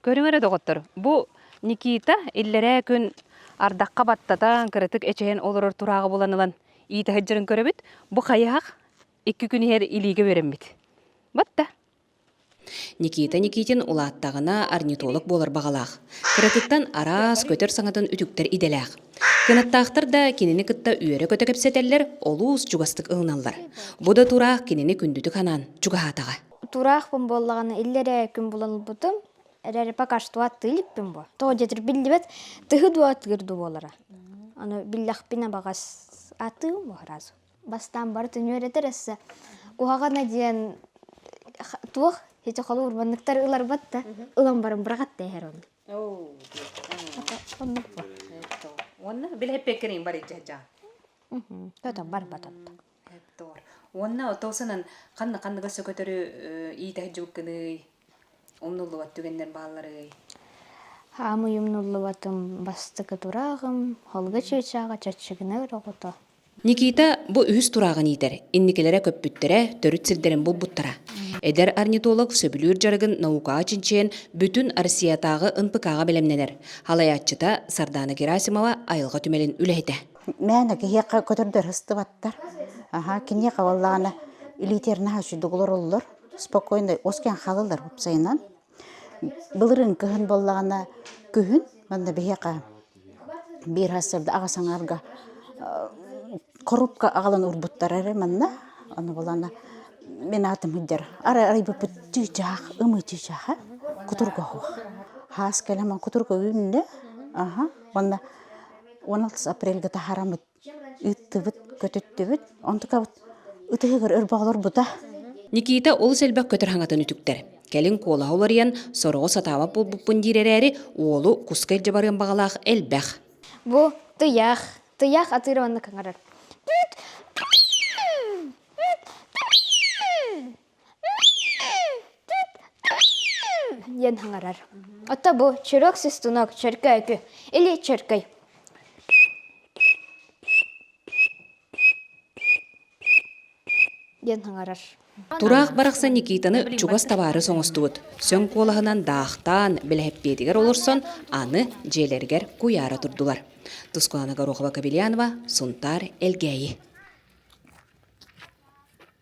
Көрүңөрө доғыттыр. Бу Никита иллерэ күн ардаққа баттатан кырытык эчен олорор турағы боланылан иіті хыджырын көрөбіт. Бу қаяқ 2 күн ер илиге береммит. Батта. Никита Никитин улааттағына орнитолог болар бағалақ. Кырытыттан арас көтөр саңатын үтүктер иделәқ. Кынаттақтыр да кинини кытта үйері көтө кепсетеллер олуус жугастык ылыналлар. Буда турақ кинини күндүтүк анан жугаатаға. Турақ бун боллаганы иллере күн булан бутум. Эрери пакаш туат тылиппин бу. То жетир биллибет тыгы дуат гырду болара. Аны биллахпина багас атым баразу. Бастан бар түнөретересе. Угагана диен тух хече халу урбанныктар ылар батта. Улам барын брагат техер он. Онна билеп пекерин бар ичежа. Тота бар батат. Тор. Онна отосынан канны-канныга сөкөтөрү иите жуккыны умнуллубат түгенден баалары. Хамы юмнуллубатым бастыкы турагым, холга чычага чачыгына рогото. Никита бу үһүс турагын итер. Инникелере көппүттере төрүт сирдерин булбуттара. Эдер орнитолог сөбүлүр жарыгын наука чинчен бүтүн Россиятагы ынпыкага белемненер. Халаятчыта Сардана Герасимова айылга түмелин үлейте. Мәне кеяка көтөрдөр хыстыбаттар. Кине кавалланы илитерне хашудуглар оллар. Спокойно оскен халылар бупсайнан. Былырын кыһын боллагана күһүн мында бияка бир хасырда агасаңарга корупка агалан урбуттар эре мында аны болана мен атым хыджар ара бупут түйжак ымы түйжак кутурга хас келеман кутурга үнне мында 16 апрельге тахарамыт ыттыбыт көтөттүбүт онтука ытыгыр ырбаглар бута. Никита ол селбек көтөр хаңатын үтүктер. Келин кола оларыян сорого сатаба болбуппун диререри оолу кускел жабарын багалаах элбэх. Бу тыях атырыwanны каңарар. Ен хаңарар. Ата бу чырок систунок чыркайкы или чыркай. Ен хаңарар. Тураах барақса Никитаны чугас табары соңостуут. Сөң колаһынан даахтан билэхеппиетигер олорсон, аны желергер куяра турдулар. Тускулана Горохова Кабельянова, Сунтар Элгейи.